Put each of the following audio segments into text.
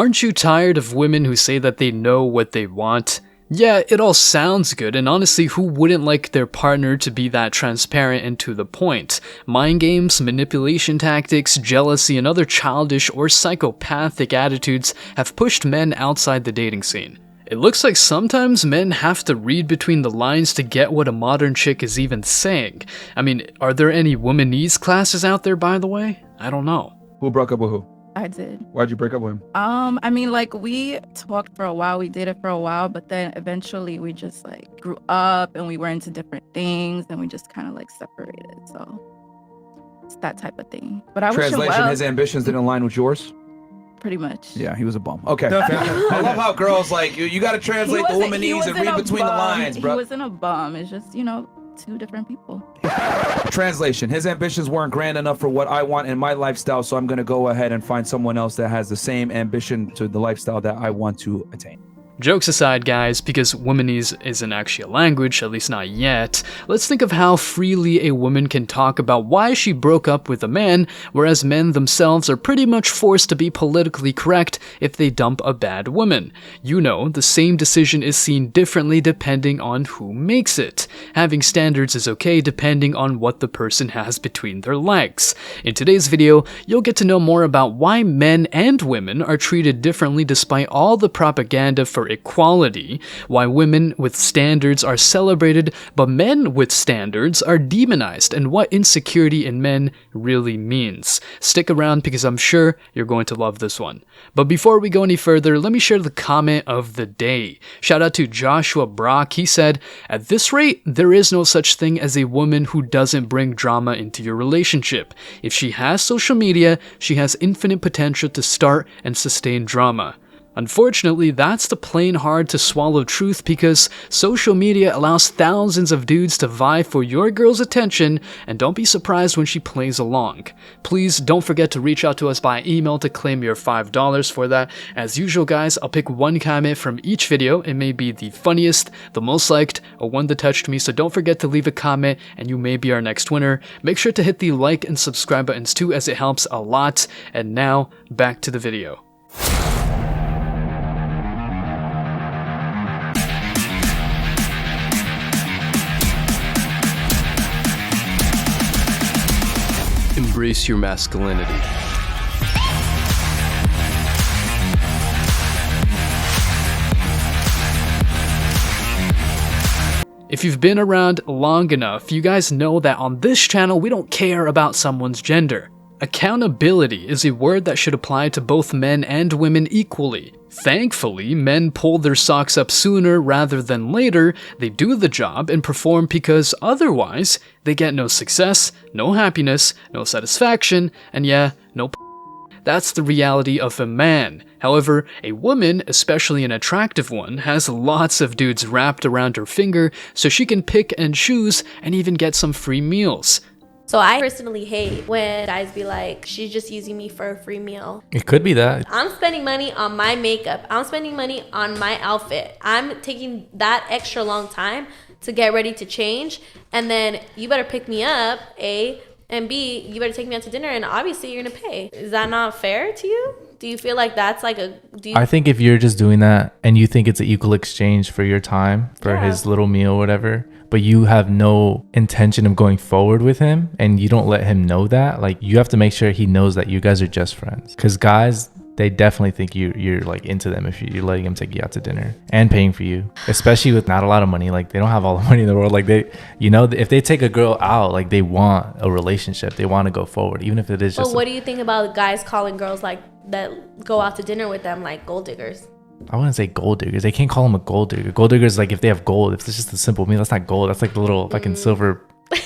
Aren't you tired of women who say that they know what they want? Yeah, it all sounds good, and honestly, who wouldn't like their partner to be that transparent and to the point? Mind games, manipulation tactics, jealousy, and other childish or psychopathic attitudes have pushed men outside the dating scene. It looks like sometimes men have to read between the lines to get what a modern chick is even saying. I mean, are there any womanese classes out there, by the way? I don't know. Who broke up with who? I did. Why'd you break up with him? I mean, like, we talked for a while, we dated for a while, but then eventually we just like grew up and we were into different things and we just kind of like separated. So it's that type of thing. But I wish him Translation, well, his ambitions didn't align with yours? pretty much. Yeah, he was a bum. Okay. I love how girls like, you got to translate the womanese and read between the lines, bro. He wasn't a bum. It's just, you know, two different people. Translation, his ambitions weren't grand enough for what I want in my lifestyle, so I'm going to go ahead and find someone else that has the same ambition to the lifestyle that I want to attain. Jokes aside, guys, because womanese isn't actually a language, at least not yet, let's think of how freely a woman can talk about why she broke up with a man, whereas men themselves are pretty much forced to be politically correct if they dump a bad woman. You know, the same decision is seen differently depending on who makes it. Having standards is okay depending on what the person has between their legs. In today's video, you'll get to know more about why men and women are treated differently despite all the propaganda for equality, why women with standards are celebrated but men with standards are demonized, and what insecurity in men really means. Stick around because I'm sure you're going to love this one. But before we go any further, let me share the comment of the day. Shout out to Joshua Brock. He said, "At this rate, there is no such thing as a woman who doesn't bring drama into your relationship. If she has social media, she has infinite potential to start and sustain drama." Unfortunately, that's the plain hard to swallow truth because social media allows thousands of dudes to vie for your girl's attention, and don't be surprised when she plays along. Please don't forget to reach out to us by email to claim your $5 for that. As usual, guys, I'll pick one comment from each video. It may be the funniest, the most liked, or one that touched me, so don't forget to leave a comment and you may be our next winner. Make sure to hit the like and subscribe buttons too, as it helps a lot. And now, back to the video. Embrace your masculinity. If you've been around long enough, you guys know that on this channel we don't care about someone's gender. Accountability is a word that should apply to both men and women equally. Thankfully, men pull their socks up sooner rather than later. They do the job and perform because otherwise, they get no success, no happiness, no satisfaction, and yeah, no That's the reality of a man. However, a woman, especially an attractive one, has lots of dudes wrapped around her finger so she can pick and choose and even get some free meals. So I personally hate when guys be like, she's just using me for a free meal. It could be that. I'm spending money on my makeup. I'm spending money on my outfit. I'm taking that extra long time to get ready to change. And then you better pick me up, A, and B, you better take me out to dinner, and obviously you're gonna pay. Is that not fair to you? Do you feel like that's like a... I think if you're just doing that and you think it's an equal exchange for your time, for his little meal or whatever, but you have no intention of going forward with him and you don't let him know that, like, you have to make sure he knows that you guys are just friends. Because guys, they definitely think you're like into them if you're letting him take you out to dinner and paying for you, especially with not a lot of money. Like, they don't have all the money in the world. Like, they, you know, if they take a girl out, like, they want a relationship, they want to go forward, even if it is just... But what do you think about guys calling girls like that go out to dinner with them like gold diggers? I wouldn't say gold diggers. They can't call them a gold digger. Gold diggers, like, if they have gold, if it's just a simple meal, that's not gold. That's like the little fucking silver. A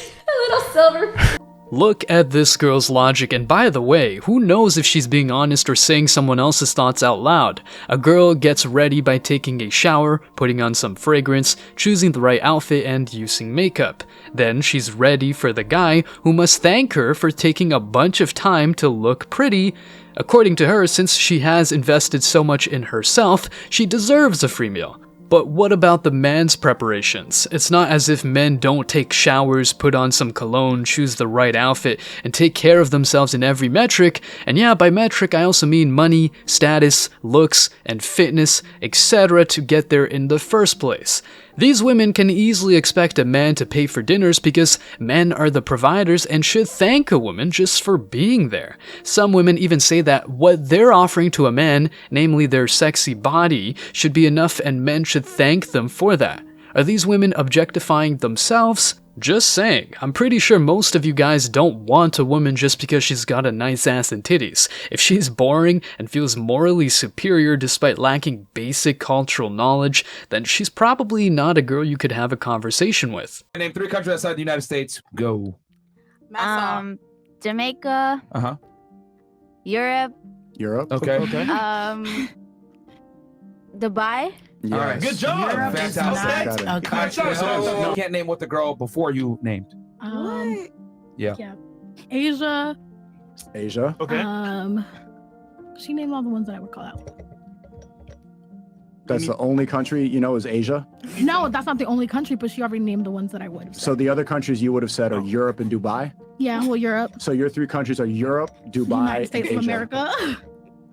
little silver. Look at this girl's logic, and by the way, who knows if she's being honest or saying someone else's thoughts out loud. A girl gets ready by taking a shower, putting on some fragrance, choosing the right outfit, and using makeup. Then she's ready for the guy who must thank her for taking a bunch of time to look pretty. According to her, since she has invested so much in herself, she deserves a free meal. But what about the man's preparations? It's not as if men don't take showers, put on some cologne, choose the right outfit, and take care of themselves in every metric. And yeah, by metric, I also mean money, status, looks, and fitness, etc. to get there in the first place. These women can easily expect a man to pay for dinners because men are the providers and should thank a woman just for being there. Some women even say that what they're offering to a man, namely their sexy body, should be enough and men should thank them for that. Are these women objectifying themselves? Just saying, I'm pretty sure most of you guys don't want a woman just because she's got a nice ass and titties. If she's boring and feels morally superior despite lacking basic cultural knowledge, then she's probably not a girl you could have a conversation with. Name 3 countries outside the United States. Go. Jamaica, Uh-huh. Europe, Okay. Dubai. Yes. All right. Good job. Europe is Fantastic. not a country. So you can't name what the girl before you named. Yeah. Asia. Asia. Okay. She named all the ones that I would call out. That's the only country you know is Asia. No, that's not the only country, but she already named the ones that I would have said. So the other countries you would have said are Europe and Dubai. Yeah, well, Europe, So your 3 countries are Europe, Dubai, United States and of Asia. America.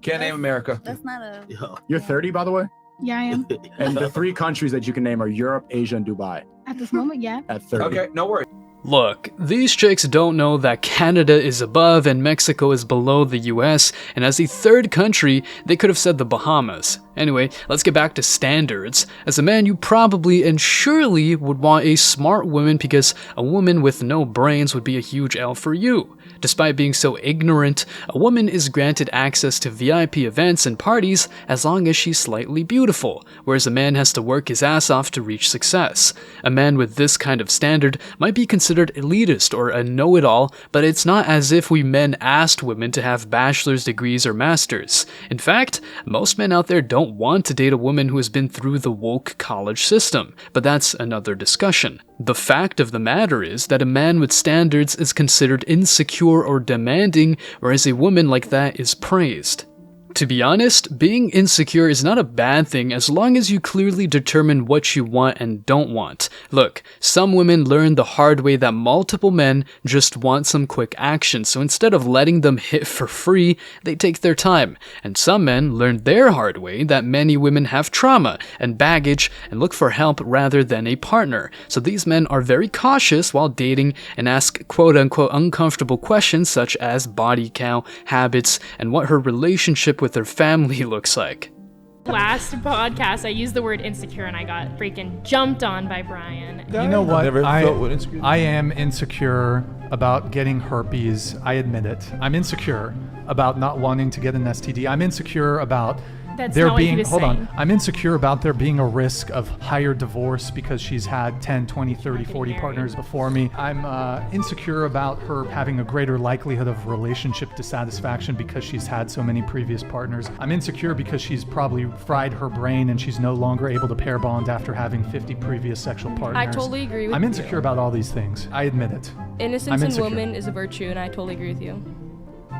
Can't name America. That's not a. You're 30, by the way. Yeah, I am. And the 3 countries that you can name are Europe, Asia, and Dubai. At this moment, yeah. At 30. Okay, no worries. Look, these chicks don't know that Canada is above and Mexico is below the US, and as a third country, they could have said the Bahamas. Anyway, let's get back to standards. As a man, you probably and surely would want a smart woman because a woman with no brains would be a huge L for you. Despite being so ignorant, a woman is granted access to VIP events and parties as long as she's slightly beautiful, whereas a man has to work his ass off to reach success. A man with this kind of standard might be considered elitist or a know-it-all, but it's not as if we men asked women to have bachelor's degrees or masters. In fact, most men out there don't want to date a woman who has been through the woke college system, but that's another discussion. The fact of the matter is that a man with standards is considered insecure or demanding, whereas a woman like that is praised. To be honest, being insecure is not a bad thing as long as you clearly determine what you want and don't want. Look, some women learn the hard way that multiple men just want some quick action, so instead of letting them hit for free, they take their time. And some men learn their hard way that many women have trauma and baggage and look for help rather than a partner. So these men are very cautious while dating and ask quote-unquote uncomfortable questions such as body count, habits, and what her relationship with their family looks like. Last podcast, I used the word insecure and I got freaking jumped on by Brian. You know what? Never I felt what insecure- am insecure about getting herpes. I admit it. I'm insecure about not wanting to get an STD. I'm insecure about That's there not what he being, was hold saying. on. I'm insecure about there being a risk of higher divorce because she's had 10, 20, 30, 40 partners before me. I'm insecure about her having a greater likelihood of relationship dissatisfaction because she's had so many previous partners. I'm insecure because she's probably fried her brain and she's no longer able to pair bond after having 50 previous sexual partners. I totally agree with I'm you. insecure about all these things. I admit it. Innocence in insecure. women is a virtue, and I totally agree with you.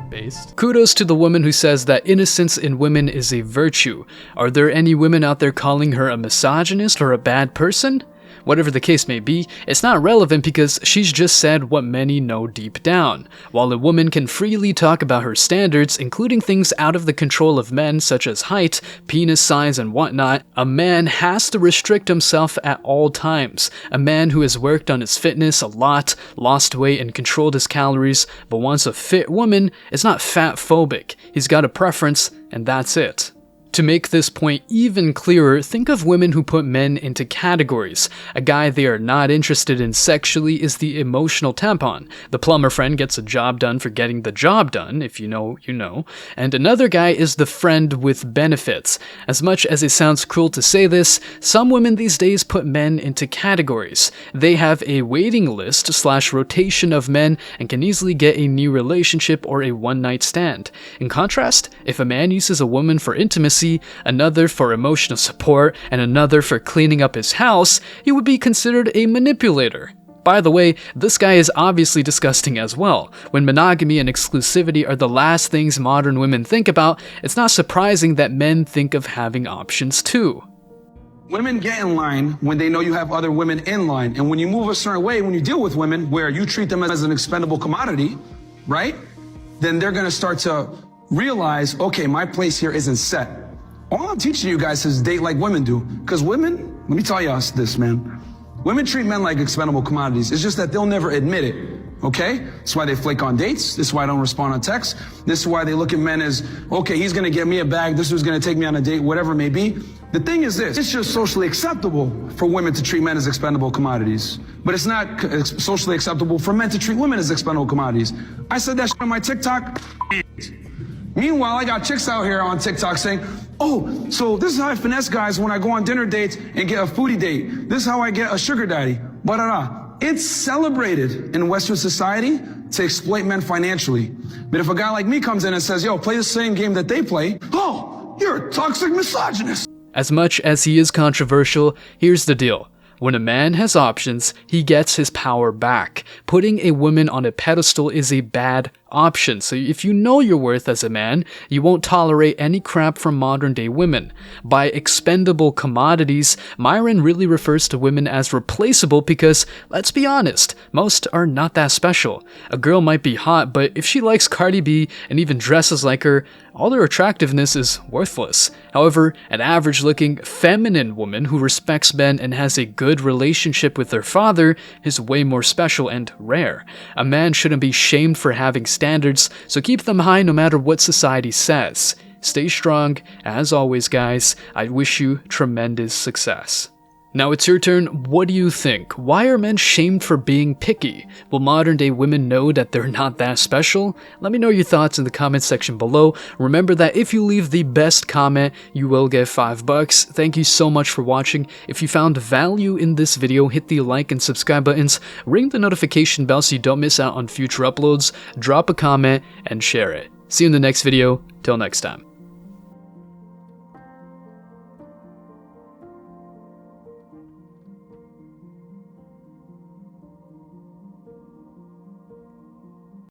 Based. Kudos to the woman who says that innocence in women is a virtue. Are there any women out there calling her a misogynist or a bad person? Whatever the case may be, it's not relevant because she's just said what many know deep down. While a woman can freely talk about her standards, including things out of the control of men such as height, penis size, and whatnot, a man has to restrict himself at all times. A man who has worked on his fitness a lot, lost weight, and controlled his calories, but wants a fit woman is not fat phobic. He's got a preference, and that's it. To make this point even clearer, think of women who put men into categories. A guy they are not interested in sexually is the emotional tampon. The plumber friend gets a job done for getting the job done, if you know, you know. And another guy is the friend with benefits. As much as it sounds cruel to say this, some women these days put men into categories. They have a waiting list / rotation of men and can easily get a new relationship or a one-night stand. In contrast, if a man uses a woman for intimacy, another for emotional support, and another for cleaning up his house, he would be considered a manipulator. By the way, this guy is obviously disgusting as well. When monogamy and exclusivity are the last things modern women think about, it's not surprising that men think of having options too. Women get in line when they know you have other women in line. And when you move a certain way, when you deal with women where you treat them as an expendable commodity, right? Then they're gonna start to realize, okay, my place here isn't set. All I'm teaching you guys is date like women do. Because women, let me tell you this, man. Women treat men like expendable commodities. It's just that they'll never admit it, okay? That's why they flake on dates. This is why I don't respond on texts. This is why they look at men as, okay, he's gonna get me a bag. This was gonna take me on a date, whatever it may be. The thing is this, it's just socially acceptable for women to treat men as expendable commodities. But it's not socially acceptable for men to treat women as expendable commodities. I said that shit on my TikTok. Meanwhile, I got chicks out here on TikTok saying, oh, so this is how I finesse guys when I go on dinner dates and get a foodie date. This is how I get a sugar daddy. It's celebrated in Western society to exploit men financially. But if a guy like me comes in and says, yo, play the same game that they play, oh, you're a toxic misogynist. As much as he is controversial, here's the deal. When a man has options, he gets his power back. Putting a woman on a pedestal is a bad option. So if you know your worth as a man, you won't tolerate any crap from modern day women. By expendable commodities, Myron really refers to women as replaceable because, let's be honest, most are not that special. A girl might be hot, but if she likes Cardi B and even dresses like her, all their attractiveness is worthless. However, an average-looking, feminine woman who respects men and has a good relationship with their father is way more special and rare. A man shouldn't be shamed for having standards, so keep them high no matter what society says. Stay strong. As always, guys, I wish you tremendous success. Now it's your turn. What do you think? Why are men shamed for being picky? Will modern day women know that they're not that special? Let me know your thoughts in the comment section below. Remember that if you leave the best comment, you will get $5. Thank you so much for watching. If you found value in this video, hit the like and subscribe buttons, ring the notification bell so you don't miss out on future uploads, drop a comment, and share it. See you in the next video. Till next time.